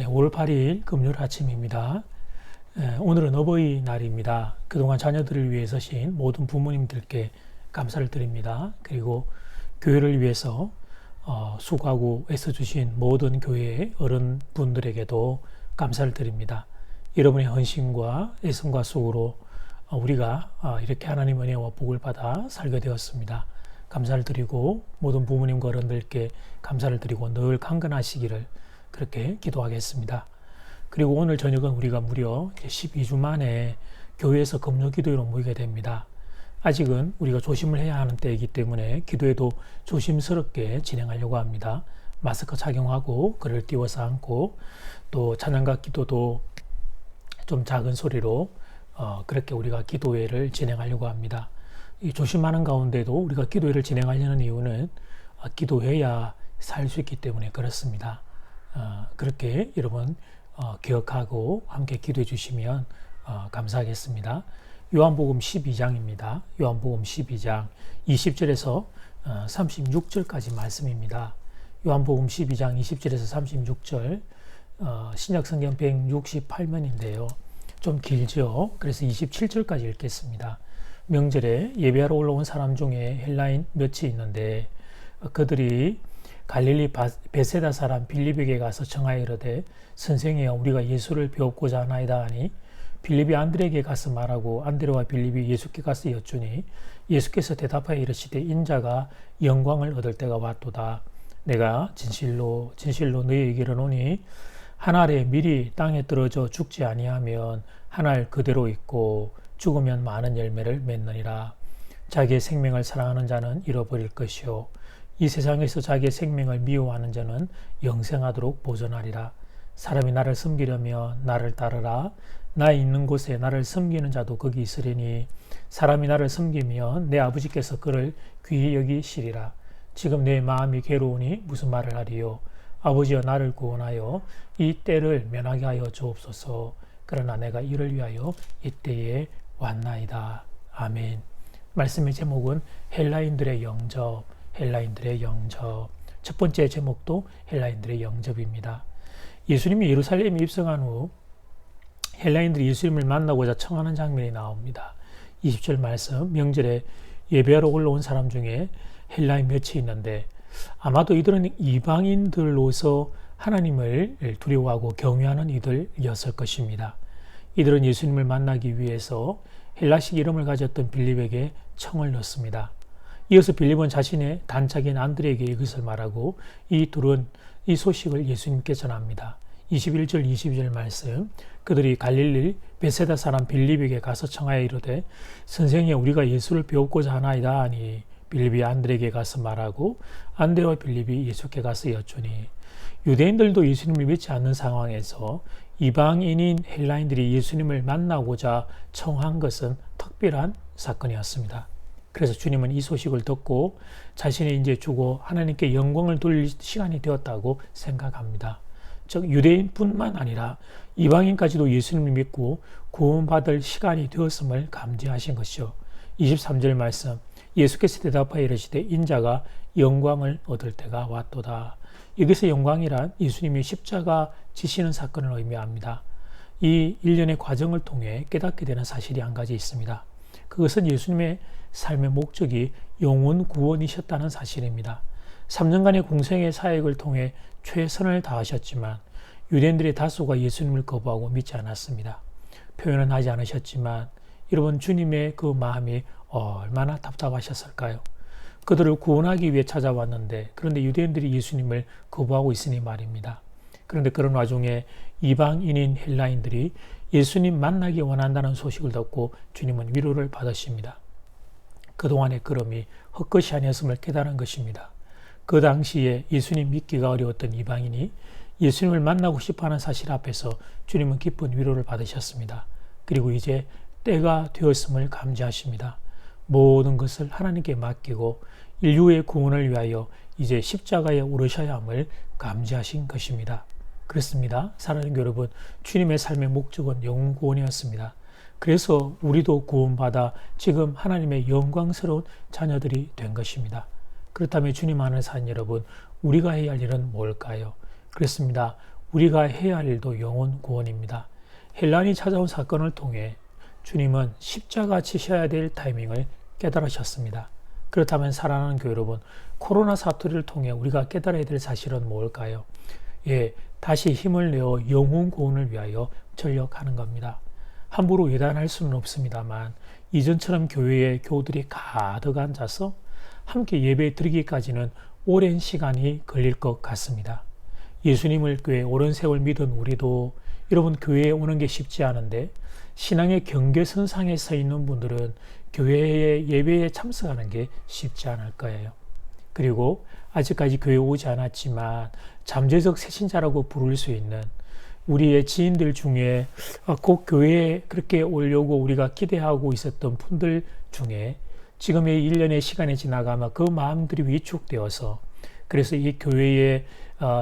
5월 8일 금요일 아침입니다. 오늘은 어버이날입니다. 그동안 자녀들을 위해 서신 모든 부모님들께 감사를 드립니다. 그리고 교회를 위해서 수고하고 애써주신 모든 교회의 어른분들에게도 감사를 드립니다. 여러분의 헌신과 애씀과 수고로 우리가 이렇게 하나님 은혜와 복을 받아 살게 되었습니다. 감사를 드리고 모든 부모님과 어른들께 감사를 드리고 늘 강건하시기를 그렇게 기도하겠습니다. 그리고 오늘 저녁은 우리가 무려 12주 만에 교회에서 금요 기도회로 모이게 됩니다. 아직은 우리가 조심을 해야 하는 때이기 때문에 기도회도 조심스럽게 진행하려고 합니다. 마스크 착용하고 글을 띄워서 앉고 또 찬양가 기도도 좀 작은 소리로 그렇게 우리가 기도회를 진행하려고 합니다. 이 조심하는 가운데도 우리가 기도회를 진행하려는 이유는 기도해야 살 수 있기 때문에 그렇습니다. 그렇게 여러분 기억하고 함께 기도해 주시면 감사하겠습니다. 요한복음 12장입니다. 요한복음 12장 20절에서 36절까지 말씀입니다. 요한복음 12장 20절에서 36절 신약성경 168면인데요. 좀 길죠. 그래서 27절까지 읽겠습니다. 명절에 예배하러 올라온 사람 중에 헬라인 몇이 있는데 그들이 갈릴리 베세다 사람 빌립에게 가서 청하여 이르되 선생이여 우리가 예수를 배우고자 하나이다 하니 빌립이 안드레에게 가서 말하고 안드레와 빌립이 예수께 가서 여쭈니 예수께서 대답하여 이르시되 인자가 영광을 얻을 때가 왔도다. 내가 진실로 너희에게 이르노니 한 알에 밀이 땅에 떨어져 죽지 아니하면 한 알 그대로 있고 죽으면 많은 열매를 맺느니라. 자기의 생명을 사랑하는 자는 잃어버릴 것이요 이 세상에서 자기의 생명을 미워하는 자는 영생하도록 보존하리라. 사람이 나를 섬기려면 나를 따르라. 나 있는 곳에 나를 섬기는 자도 거기 있으리니 사람이 나를 섬기면 내 아버지께서 그를 귀히 여기시리라. 지금 내 마음이 괴로우니 무슨 말을 하리요. 아버지여 나를 구원하여 이 때를 면하게 하여 주옵소서. 그러나 내가 이를 위하여 이때에 왔나이다. 아멘. 말씀의 제목은 헬라인들의 영접. 헬라인들의 영접. 첫 번째 제목도 헬라인들의 영접입니다. 예수님이 예루살렘에 입성한 후 헬라인들이 예수님을 만나고자 청하는 장면이 나옵니다. 20절 말씀, 명절에 예배하러 올라온 사람 중에 헬라인 몇이 있는데 아마도 이들은 이방인들로서 하나님을 두려워하고 경외하는 이들이었을 것입니다. 이들은 예수님을 만나기 위해서 헬라식 이름을 가졌던 빌립에게 청을 넣습니다. 이어서 빌립은 자신의 단짝인 안드레에게 이것을 말하고 이 둘은 이 소식을 예수님께 전합니다. 21절 22절 말씀, 그들이 갈릴리 베세다 사람 빌립에게 가서 청하여 이르되 선생이여 우리가 예수를 배우고자 하나이다 하니 빌립이 안드레에게 가서 말하고 안드레와 빌립이 예수께 가서 여쭈니 유대인들도 예수님을 믿지 않는 상황에서 이방인인 헬라인들이 예수님을 만나고자 청한 것은 특별한 사건이었습니다. 그래서 주님은 이 소식을 듣고 자신의 이제 주고 하나님께 영광을 돌릴 시간이 되었다고 생각합니다. 즉 유대인뿐만 아니라 이방인까지도 예수님을 믿고 구원받을 시간이 되었음을 감지하신 것이요. 23절 말씀, 예수께서 대답하여 이르시되 인자가 영광을 얻을 때가 왔도다. 여기서 영광이란 예수님이 십자가 지시는 사건을 의미합니다. 이 일련의 과정을 통해 깨닫게 되는 사실이 한 가지 있습니다. 그것은 예수님의 삶의 목적이 영혼 구원이셨다는 사실입니다. 3년간의 공생의 사역을 통해 최선을 다하셨지만 유대인들의 다수가 예수님을 거부하고 믿지 않았습니다. 표현은 하지 않으셨지만 여러분 주님의 그 마음이 얼마나 답답하셨을까요? 그들을 구원하기 위해 찾아왔는데 그런데 유대인들이 예수님을 거부하고 있으니 말입니다. 그런데 그런 와중에 이방인인 헬라인들이 예수님 만나기 원한다는 소식을 듣고 주님은 위로를 받으십니다. 그동안의 걸음이 헛것이 아니었음을 깨달은 것입니다. 그 당시에 예수님 믿기가 어려웠던 이방인이 예수님을 만나고 싶어하는 사실 앞에서 주님은 깊은 위로를 받으셨습니다. 그리고 이제 때가 되었음을 감지하십니다. 모든 것을 하나님께 맡기고 인류의 구원을 위하여 이제 십자가에 오르셔야 함을 감지하신 것입니다. 그렇습니다. 사랑하는 여러분, 주님의 삶의 목적은 영혼 구원이었습니다. 그래서 우리도 구원받아 지금 하나님의 영광스러운 자녀들이 된 것입니다. 그렇다면 주님 안에 사는 여러분, 우리가 해야 할 일은 뭘까요? 그렇습니다. 우리가 해야 할 일도 영혼 구원입니다. 헬란이 찾아온 사건을 통해 주님은 십자가 지셔야 될 타이밍을 깨달으셨습니다. 그렇다면 사랑하는 교회 여러분, 코로나 사태를 통해 우리가 깨달아야 될 사실은 뭘까요? 다시 힘을 내어 영혼 구원을 위하여 전력하는 겁니다. 함부로 외단할 수는 없습니다만 이전처럼 교회에 교우들이 가득 앉아서 함께 예배 드리기까지는 오랜 시간이 걸릴 것 같습니다. 예수님을 꽤 오랜 세월 믿은 우리도 여러분 교회에 오는 게 쉽지 않은데 신앙의 경계선상에 서 있는 분들은 교회의 예배에 참석하는 게 쉽지 않을 거예요. 그리고 아직까지 교회에 오지 않았지만 잠재적 새신자라고 부를 수 있는 우리의 지인들 중에 곧 교회에 그렇게 오려고 우리가 기대하고 있었던 분들 중에 지금의 1년의 시간이 지나가면 그 마음들이 위축되어서 그래서 이 교회에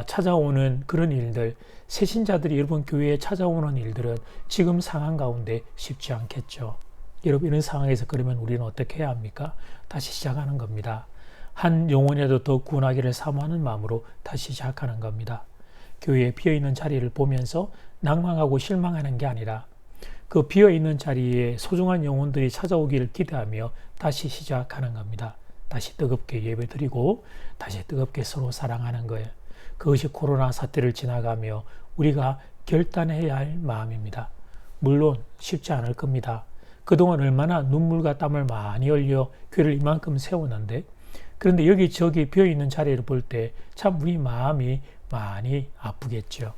찾아오는 그런 일들, 새신자들이 여러분 교회에 찾아오는 일들은 지금 상황 가운데 쉽지 않겠죠. 여러분 이런 상황에서 그러면 우리는 어떻게 해야 합니까? 다시 시작하는 겁니다. 한 영혼이라도 더 구원하기를 사모하는 마음으로 다시 시작하는 겁니다. 교회에 비어있는 자리를 보면서 낭망하고 실망하는 게 아니라 그 비어있는 자리에 소중한 영혼들이 찾아오기를 기대하며 다시 시작하는 겁니다. 다시 뜨겁게 예배드리고 다시 뜨겁게 서로 사랑하는 거예요. 그것이 코로나 사태를 지나가며 우리가 결단해야 할 마음입니다. 물론 쉽지 않을 겁니다. 그동안 얼마나 눈물과 땀을 많이 흘려 교회를 이만큼 세웠는데 그런데 여기저기 비어있는 자리를 볼 때 참 우리 마음이 많이 아프겠죠.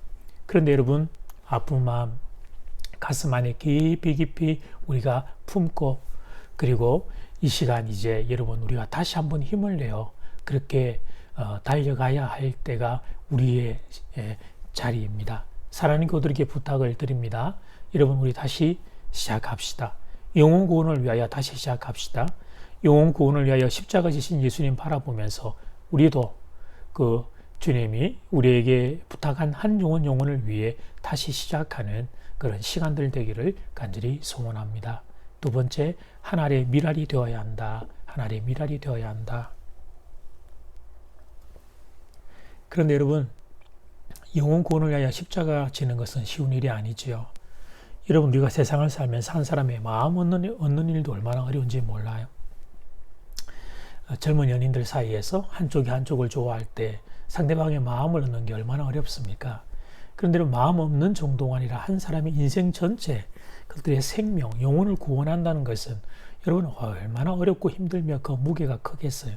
그런데 여러분 아픈 마음 가슴 안에 깊이 우리가 품고 그리고 이 시간 이제 여러분 우리가 다시 한번 힘을 내어 그렇게 달려가야 할 때가 우리의 자리입니다. 사랑하는 교우들에게 부탁을 드립니다. 여러분 우리 다시 시작합시다. 영혼 구원을 위하여 다시 시작합시다. 영혼 구원을 위하여 십자가 지신 예수님 바라보면서 우리도 그 주님이 우리에게 부탁한 한 영혼을 위해 다시 시작하는 그런 시간들 되기를 간절히 소원합니다. 두 번째, 하나의 미랄이 되어야 한다. 하나의 미랄이 되어야 한다. 그런데 여러분, 영혼 구원을 위하여 십자가 지는 것은 쉬운 일이 아니지요. 여러분, 우리가 세상을 살면서 한 사람의 마음 얻는 일도 얼마나 어려운지 몰라요. 젊은 연인들 사이에서 한쪽이 한쪽을 좋아할 때 상대방의 마음을 얻는 게 얼마나 어렵습니까? 그런데 마음 없는 정도가 아니라 한 사람의 인생 전체, 그들의 생명, 영혼을 구원한다는 것은 여러분 얼마나 어렵고 힘들며 그 무게가 크겠어요.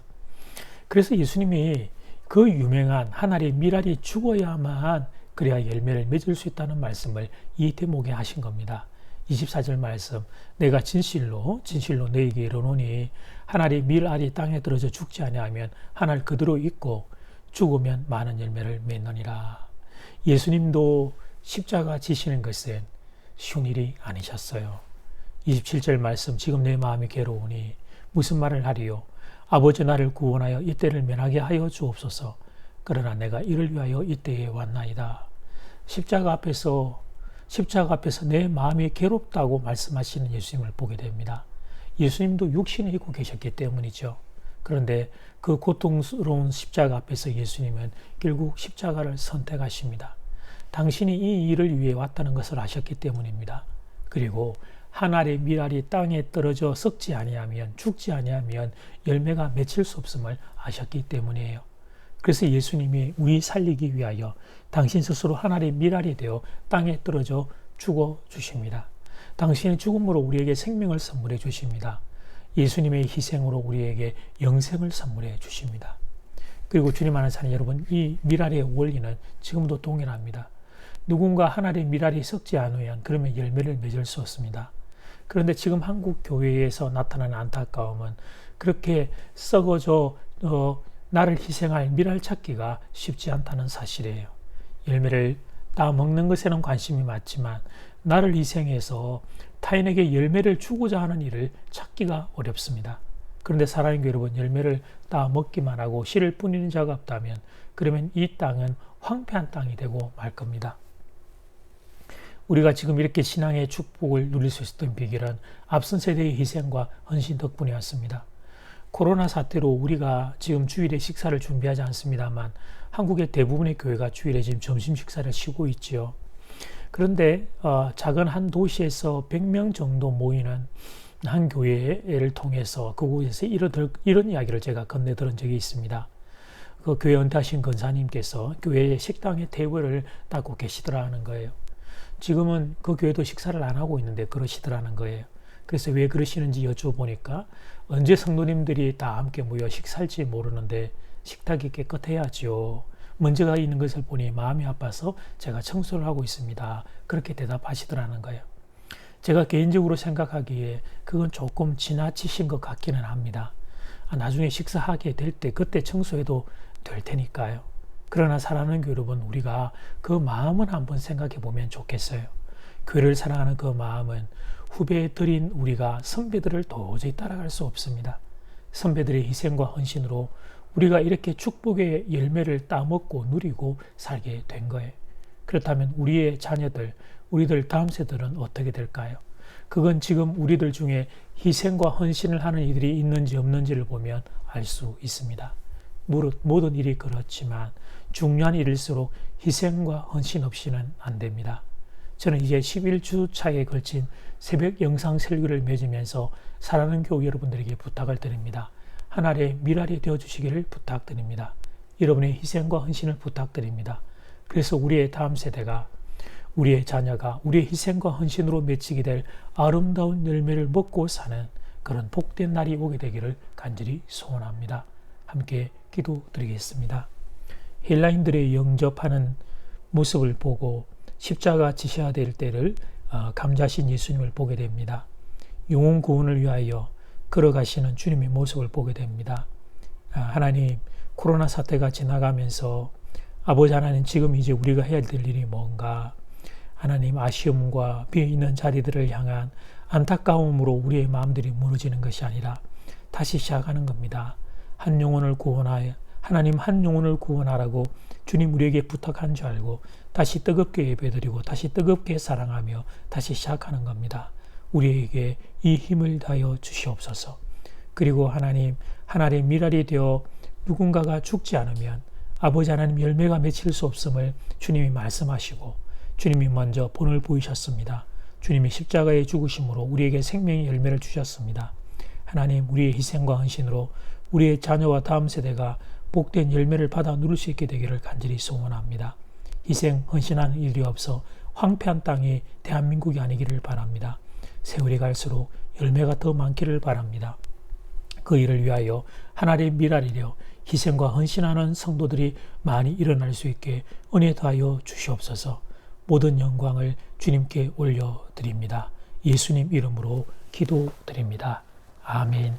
그래서 예수님이 그 유명한 하나의 미랄이 죽어야만 그래야 열매를 맺을 수 있다는 말씀을 이 대목에 하신 겁니다. 24절 말씀, 내가 진실로 너에게 이르노니 하나의 밀알이 땅에 떨어져 죽지 아니하면 하늘 그대로 있고 죽으면 많은 열매를 맺느니라. 예수님도 십자가 지시는 것은 쉬운 일이 아니셨어요. 27절 말씀, 지금 내 마음이 괴로우니 무슨 말을 하리요? 아버지 나를 구원하여 이때를 면하게 하여 주옵소서. 그러나 내가 이를 위하여 이때에 왔나이다. 십자가 앞에서 내 마음이 괴롭다고 말씀하시는 예수님을 보게 됩니다. 예수님도 육신을 입고 계셨기 때문이죠. 그런데 그 고통스러운 십자가 앞에서 예수님은 결국 십자가를 선택하십니다. 당신이 이 일을 위해 왔다는 것을 아셨기 때문입니다. 그리고 한 알의 밀알이 땅에 떨어져 썩지 아니하면 죽지 아니하면 열매가 맺힐 수 없음을 아셨기 때문이에요. 그래서 예수님이 우리 살리기 위하여 당신 스스로 한 알의 밀알이 되어 땅에 떨어져 죽어 주십니다. 당신의 죽음으로 우리에게 생명을 선물해 주십니다. 예수님의 희생으로 우리에게 영생을 선물해 주십니다. 그리고 주님 안에 사는 여러분, 이 밀알의 원리는 지금도 동일합니다. 누군가 한 알의 밀알이 썩지 않으면 그러면 열매를 맺을 수 없습니다. 그런데 지금 한국 교회에서 나타나는 안타까움은 그렇게 썩어져 나를 희생할 밀알 찾기가 쉽지 않다는 사실이에요. 열매를 따먹는 것에는 관심이 많지만 나를 희생해서 타인에게 열매를 주고자 하는 일을 찾기가 어렵습니다. 그런데 사랑하는 여러분, 열매를 따먹기만 하고 씨를 뿌리는 자가 없다면 그러면 이 땅은 황폐한 땅이 되고 말 겁니다. 우리가 지금 이렇게 신앙의 축복을 누릴 수 있었던 비결은 앞선 세대의 희생과 헌신 덕분이었습니다. 코로나 사태로 우리가 지금 주일에 식사를 준비하지 않습니다만 한국의 대부분의 교회가 주일에 지금 점심 식사를 쉬고 있지요. 그런데 작은 한 도시에서 100명 정도 모이는 한 교회를 통해서 그곳에서 이런 이야기를 제가 건네 들은 적이 있습니다. 그 교회 은퇴하신 권사님께서 교회의 식당에 테이블을 닦고 계시더라는 거예요. 지금은 그 교회도 식사를 안 하고 있는데 그러시더라는 거예요. 그래서 왜 그러시는지 여쭤보니까 언제 성도님들이 다 함께 모여 식사할지 모르는데 식탁이 깨끗해야지요. 먼지가 있는 것을 보니 마음이 아파서 제가 청소를 하고 있습니다. 그렇게 대답하시더라는 거예요. 제가 개인적으로 생각하기에 그건 조금 지나치신 것 같기는 합니다. 나중에 식사하게 될 때 그때 청소해도 될 테니까요. 그러나 사랑하는 여러분, 우리가 그 마음은 한번 생각해 보면 좋겠어요. 교회를 사랑하는 그 마음은 후배들인 우리가 선배들을 도저히 따라갈 수 없습니다. 선배들의 희생과 헌신으로 우리가 이렇게 축복의 열매를 따먹고 누리고 살게 된 거예요. 그렇다면 우리의 자녀들, 우리들 다음 세대들은 어떻게 될까요? 그건 지금 우리들 중에 희생과 헌신을 하는 이들이 있는지 없는지를 보면 알 수 있습니다. 모든 일이 그렇지만 중요한 일일수록 희생과 헌신 없이는 안 됩니다. 저는 이제 11주 차에 걸친 새벽 영상 설교를 맺으면서 사랑하는 교회 여러분들에게 부탁을 드립니다. 하나님의 미랄이 되어주시기를 부탁드립니다. 여러분의 희생과 헌신을 부탁드립니다. 그래서 우리의 다음 세대가, 우리의 자녀가 우리의 희생과 헌신으로 맺히게 될 아름다운 열매를 먹고 사는 그런 복된 날이 오게 되기를 간절히 소원합니다. 함께 기도드리겠습니다. 헬라인들의 영접하는 모습을 보고 십자가 지셔야 될 때를 감자신 예수님을 보게 됩니다. 영혼 구원을 위하여 걸어가시는 주님의 모습을 보게 됩니다. 하나님, 코로나 사태가 지나가면서 아버지 하나님, 지금 이제 우리가 해야 될 일이 뭔가? 하나님, 아쉬움과 비어있는 자리들을 향한 안타까움으로 우리의 마음들이 무너지는 것이 아니라 다시 시작하는 겁니다. 한 영혼을 구원하여, 하나님 한 영혼을 구원하라고 주님 우리에게 부탁한 줄 알고 다시 뜨겁게 예배드리고 다시 뜨겁게 사랑하며 다시 시작하는 겁니다. 우리에게 이 힘을 다하여 주시옵소서. 그리고 하나님, 하나님의 미랄이 되어 누군가가 죽지 않으면 아버지 하나님 열매가 맺힐 수 없음을 주님이 말씀하시고 주님이 먼저 본을 보이셨습니다. 주님이 십자가의 죽으심으로 우리에게 생명의 열매를 주셨습니다. 하나님, 우리의 희생과 헌신으로 우리의 자녀와 다음 세대가 복된 열매를 받아 누릴 수 있게 되기를 간절히 소원합니다. 희생, 헌신하는 일이 없어 황폐한 땅이 대한민국이 아니기를 바랍니다. 세월이 갈수록 열매가 더 많기를 바랍니다. 그 일을 위하여 하나님의 미랄이려 희생과 헌신하는 성도들이 많이 일어날 수 있게 은혜 더하여 주시옵소서. 모든 영광을 주님께 올려드립니다. 예수님 이름으로 기도드립니다. 아멘.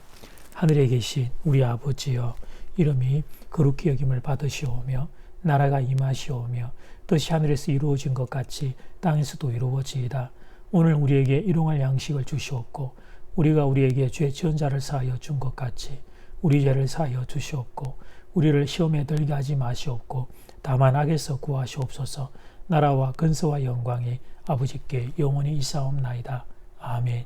하늘에 계신 우리 아버지여, 이름이 거룩히 여김을 받으시오며 나라가 임하시오며 뜻이 하늘에서 이루어진 것 같이 땅에서도 이루어지이다. 오늘 우리에게 일용할 양식을 주시옵고 우리가 우리에게 죄 지은 자를 사하여 준 것 같이 우리 죄를 사하여 주시옵고 우리를 시험에 들게 하지 마시옵고 다만 악에서 구하시옵소서. 나라와 근세와 영광이 아버지께 영원히 있사옵나이다. 아멘.